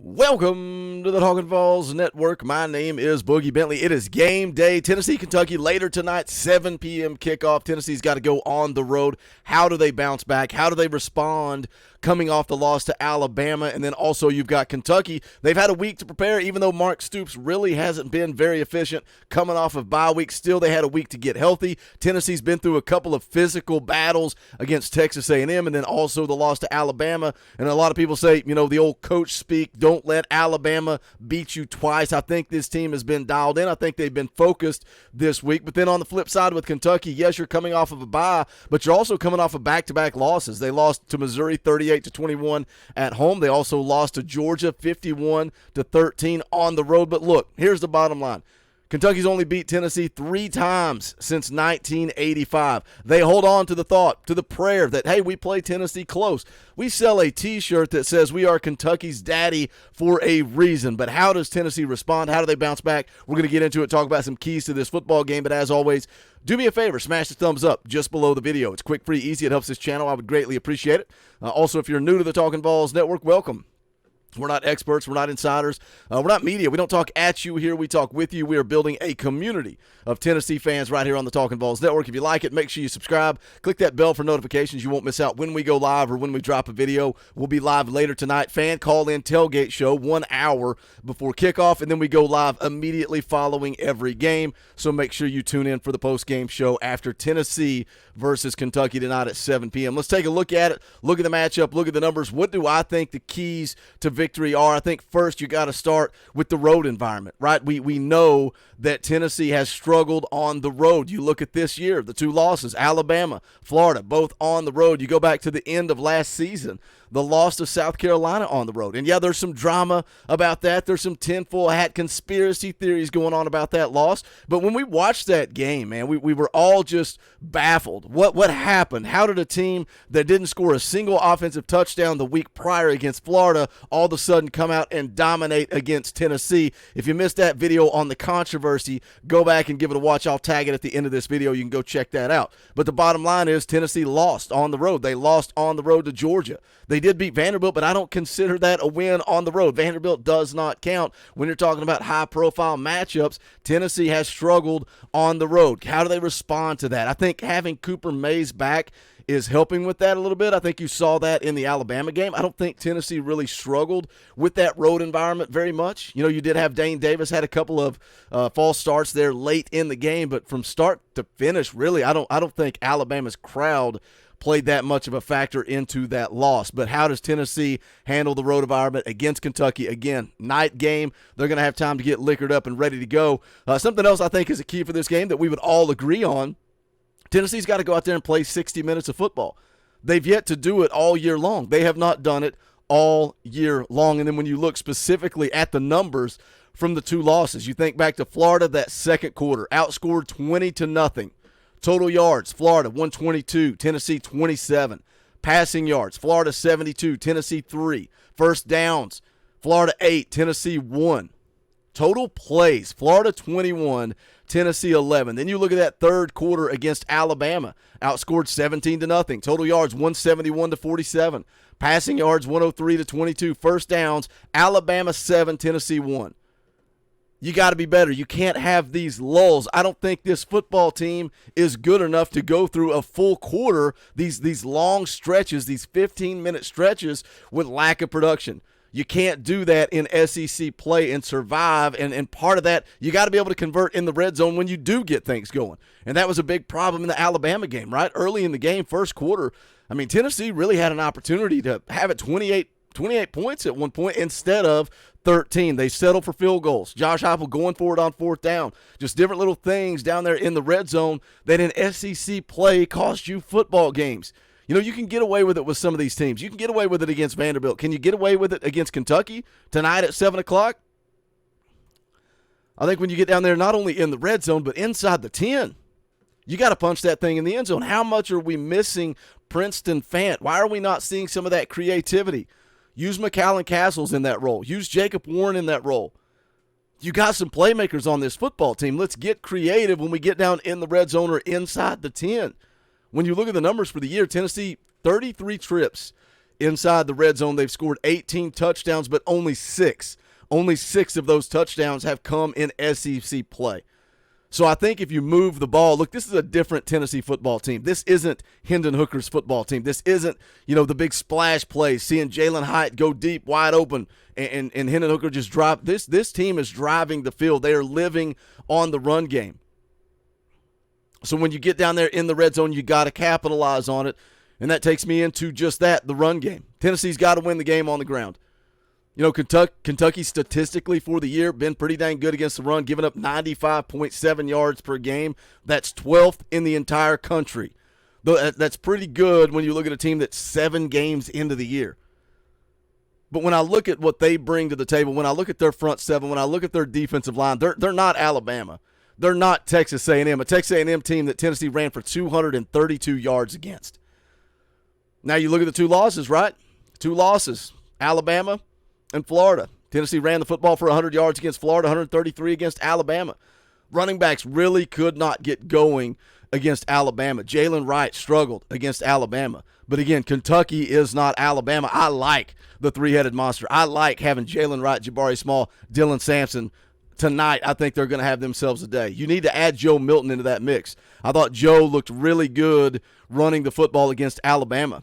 Welcome to the Talkin VAWLS Network. My name is Boogie Bentley. It is game day. Tennessee, Kentucky later tonight, 7 p.m. kickoff. Tennessee's got to go on the road. How do they bounce back? How do they respond coming off the loss to Alabama? And then also you've got Kentucky. They've had a week to prepare, even though Mark Stoops really hasn't been very efficient coming off of bye week. Still, they had a week to get healthy. Tennessee's been through a couple of physical battles against Texas A&M and then also the loss to Alabama. And a lot of people say, you know, the old coach speak, don't let Alabama beat you twice. I think this team has been dialed in. I think they've been focused this week. But then on the flip side with Kentucky, yes, you're coming off of a bye, but you're also coming off of back-to-back losses. They lost to Missouri 38-21 at home. They also lost to Georgia 51-13 on the road. But look, here's the bottom line. Kentucky's only beat Tennessee 3 times since 1985. They hold on to the thought, to the prayer that, hey, we play Tennessee close. We sell a T-shirt that says we are Kentucky's daddy for a reason. But how does Tennessee respond? How do they bounce back? We're going to get into it, talk about some keys to this football game. But as always, do me a favor, smash the thumbs up just below the video. It's quick, free, easy. It helps this channel. I would greatly appreciate it. Also, if you're new to the Talkin VAWLS Network, welcome. We're not experts. We're not insiders. We're not media. We don't talk at you here. We talk with you. We are building a community of Tennessee fans right here on the Talkin VAWLS Network. If you like it, make sure you subscribe. Click that bell for notifications. You won't miss out when we go live or when we drop a video. We'll be live later tonight. Fan call-in tailgate show 1 hour before kickoff, and then we go live immediately following every game. So make sure you tune in for the post-game show after Tennessee versus Kentucky tonight at 7 p.m. Let's take a look at it. Look at the matchup. Look at the numbers. What do I think the keys to victory are? I think first you got to start with the road environment, right? We know that Tennessee has struggled on the road. You look at this year, the 2 losses, Alabama, Florida, both on the road. You go back to the end of last season, the loss to South Carolina on the road. And yeah, there's some drama about that. There's some tinfoil hat conspiracy theories going on about that loss. But when we watched that game, man, we were all just baffled. What happened? How did a team that didn't score a single offensive touchdown the week prior against Florida all of a sudden come out and dominate against Tennessee? If you missed that video on the controversy, go back and give it a watch. I'll tag it at the end of this video. You can go check that out. But the bottom line is Tennessee lost on the road. They lost on the road to Georgia. They did beat Vanderbilt, but I don't consider that a win on the road. Vanderbilt does not count when you're talking about high-profile matchups. Tennessee has struggled on the road. How do they respond to that? I think having Cooper Mays back is helping with that a little bit. I think you saw that in the Alabama game. I don't think Tennessee really struggled with that road environment very much. You know, you did have Dane Davis had a couple of false starts there late in the game, but from start to finish, really, I don't think Alabama's crowd played that much of a factor into that loss. But how does Tennessee handle the road environment against Kentucky? Again, night game. They're going to have time to get liquored up and ready to go. Something else I think is a key for this game that we would all agree on. Tennessee's got to go out there and play 60 minutes of football. They've yet to do it all year long. They have not done it all year long. And then when you look specifically at the numbers from the 2 losses, you think back to Florida, that second quarter, outscored 20-0. Total yards, Florida 122, Tennessee 27. Passing yards, Florida 72, Tennessee 3. First downs, Florida 8, Tennessee 1. Total plays, Florida 21, Tennessee 11. Then you look at that third quarter against Alabama, outscored 17-0. Total yards 171-47. Passing yards 103-22. First downs, Alabama 7, Tennessee 1. You got to be better. You can't have these lulls. I don't think this football team is good enough to go through a full quarter, these long stretches, these 15-minute stretches with lack of production. You can't do that in SEC play and survive, and part of that, you got to be able to convert in the red zone when you do get things going. And that was a big problem in the Alabama game, right? Early in the game, first quarter, I mean, Tennessee really had an opportunity to have it 28 points at one point instead of 13. They settled for field goals. Josh Heupel going for it on fourth down. Just different little things down there in the red zone that in SEC play cost you football games. You know, you can get away with it with some of these teams. You can get away with it against Vanderbilt. Can you get away with it against Kentucky tonight at 7 o'clock? I think when you get down there, not only in the red zone, but inside the 10, you got to punch that thing in the end zone. How much are we missing Princeton Fant? Why are we not seeing some of that creativity? Use McAllen Castles in that role. Use Jacob Warren in that role. You got some playmakers on this football team. Let's get creative when we get down in the red zone or inside the 10. When you look at the numbers for the year, Tennessee, 33 trips inside the red zone. They've scored 18 touchdowns, but only 6. Only 6 of those touchdowns have come in SEC play. So I think if you move the ball, look, this is a different Tennessee football team. This isn't Hendon Hooker's football team. This isn't, the big splash plays, seeing Jalen Hyatt go deep, wide open, and Hendon Hooker just drop. This team is driving the field. They are living on the run game. So when you get down there in the red zone, you got to capitalize on it, and that takes me into just that, the run game. Tennessee's got to win the game on the ground. Kentucky statistically for the year been pretty dang good against the run, giving up 95.7 yards per game. That's 12th in the entire country. That's pretty good when you look at a team that's 7 games into the year. But when I look at what they bring to the table, when I look at their front seven, when I look at their defensive line, they're not Alabama. They're not Texas A&M, a Texas A&M team that Tennessee ran for 232 yards against. Now you look at the 2 losses, right? 2 losses, Alabama and Florida. Tennessee ran the football for 100 yards against Florida, 133 against Alabama. Running backs really could not get going against Alabama. Jalen Wright struggled against Alabama. But again, Kentucky is not Alabama. I like the 3-headed monster. I like having Jalen Wright, Jabari Small, Dylan Sampson. Tonight, I think they're going to have themselves a day. You need to add Joe Milton into that mix. I thought Joe looked really good running the football against Alabama.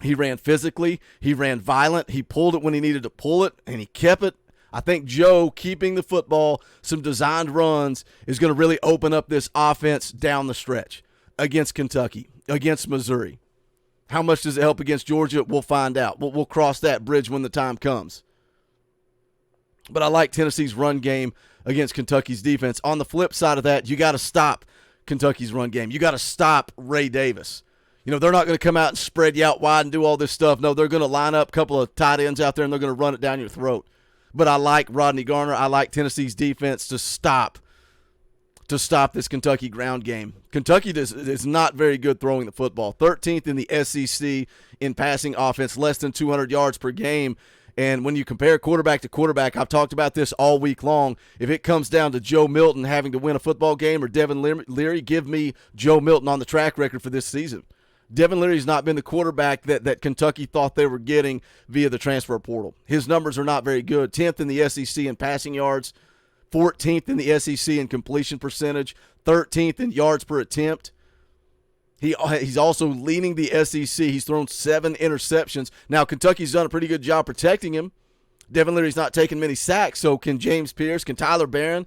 He ran physically. He ran violent. He pulled it when he needed to pull it, and he kept it. I think Joe keeping the football, some designed runs, is going to really open up this offense down the stretch against Kentucky, against Missouri. How much does it help against Georgia? We'll find out. We'll cross that bridge when the time comes. But I like Tennessee's run game against Kentucky's defense. On the flip side of that, you got to stop Kentucky's run game. You got to stop Ray Davis. They're not going to come out and spread you out wide and do all this stuff. No, they're going to line up a couple of tight ends out there, and they're going to run it down your throat. But I like Rodney Garner. I like Tennessee's defense to stop this Kentucky ground game. Kentucky is not very good throwing the football. 13th in the SEC in passing offense, less than 200 yards per game. And when you compare quarterback to quarterback, I've talked about this all week long. If it comes down to Joe Milton having to win a football game or Devin Leary, give me Joe Milton on the track record for this season. Devin Leary's not been the quarterback that Kentucky thought they were getting via the transfer portal. His numbers are not very good. 10th in the SEC in passing yards, 14th in the SEC in completion percentage, 13th in yards per attempt. He's also leading the SEC. He's thrown 7 interceptions. Now, Kentucky's done a pretty good job protecting him. Devin Leary's not taking many sacks, so can James Pierce, can Tyler Barron,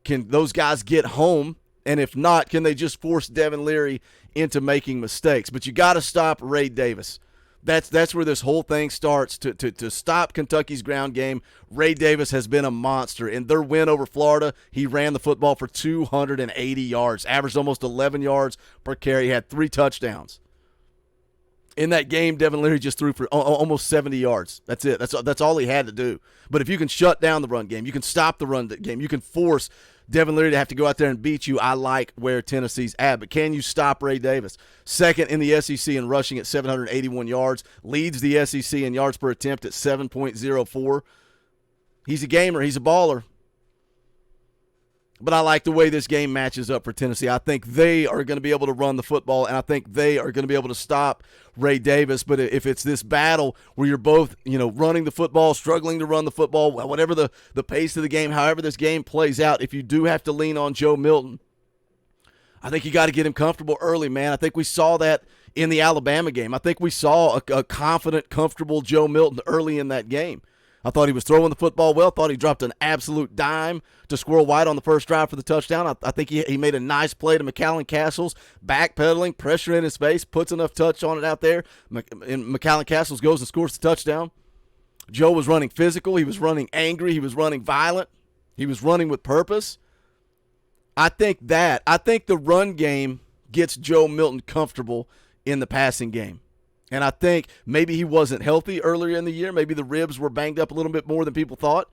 can those guys get home? And if not, can they just force Devin Leary into making mistakes? But you got to stop Ray Davis. That's where this whole thing starts. To stop Kentucky's ground game, Ray Davis has been a monster. In their win over Florida, he ran the football for 280 yards, averaged almost 11 yards per carry. He had 3 touchdowns. In that game, Devin Leary just threw for almost 70 yards. That's it. That's all he had to do. But if you can shut down the run game, you can stop the run game, you can force Devin Leary to have to go out there and beat you. I like where Tennessee's at. But can you stop Ray Davis? Second in the SEC in rushing at 781 yards. Leads the SEC in yards per attempt at 7.04. He's a gamer. He's a baller. But I like the way this game matches up for Tennessee. I think they are going to be able to run the football, and I think they are going to be able to stop Ray Davis. But if it's this battle where you're both, running the football, struggling to run the football, whatever the pace of the game, however this game plays out, if you do have to lean on Joe Milton, I think you got to get him comfortable early, man. I think we saw that in the Alabama game. I think we saw a confident, comfortable Joe Milton early in that game. I thought he was throwing the football well. Thought he dropped an absolute dime to Squirrel White on the first drive for the touchdown. I think he made a nice play to McAllen Castles, backpedaling, pressure in his face, puts enough touch on it out there, and McAllen Castles goes and scores the touchdown. Joe was running physical. He was running angry. He was running violent. He was running with purpose. I think the run game gets Joe Milton comfortable in the passing game. And I think maybe he wasn't healthy earlier in the year. Maybe the ribs were banged up a little bit more than people thought.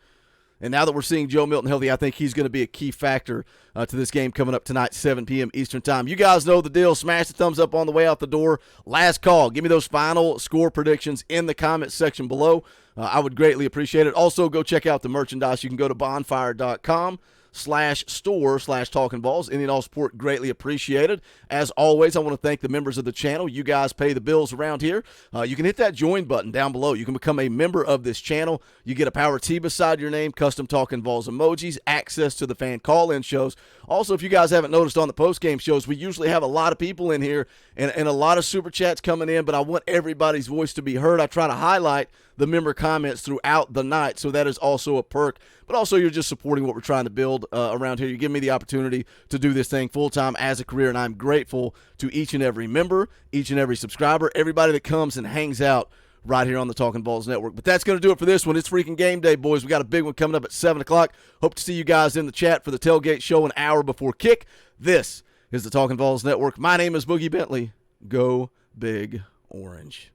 And now that we're seeing Joe Milton healthy, I think he's going to be a key factor to this game coming up tonight, 7 p.m. Eastern Time. You guys know the deal. Smash the thumbs up on the way out the door. Last call. Give me those final score predictions in the comments section below. I would greatly appreciate it. Also, go check out the merchandise. You can go to bonfire.com/store/Talkin VAWLS. Any and all support greatly appreciated. As always, I want to thank the members of the channel. You guys pay the bills around here. You can hit that join button down below. You can become a member of this channel. You get a power T beside your name, custom Talkin VAWLS emojis, access to the fan call-in shows. Also, if you guys haven't noticed on the post-game shows, we usually have a lot of people in here and a lot of super chats coming in, but I want everybody's voice to be heard. I try to highlight the member comments throughout the night, so that is also a perk. But also, you're just supporting what we're trying to build around here. You give me the opportunity to do this thing full-time as a career, and I'm grateful to each and every member, each and every subscriber, everybody that comes and hangs out right here on the Talkin VAWLS Network. But that's going to do it for this one. It's freaking game day, boys. We got a big one coming up at 7 o'clock. Hope to see you guys in the chat for the tailgate show an hour before kick. This is the Talkin VAWLS Network. My name is Boogie Bentley. Go Big Orange.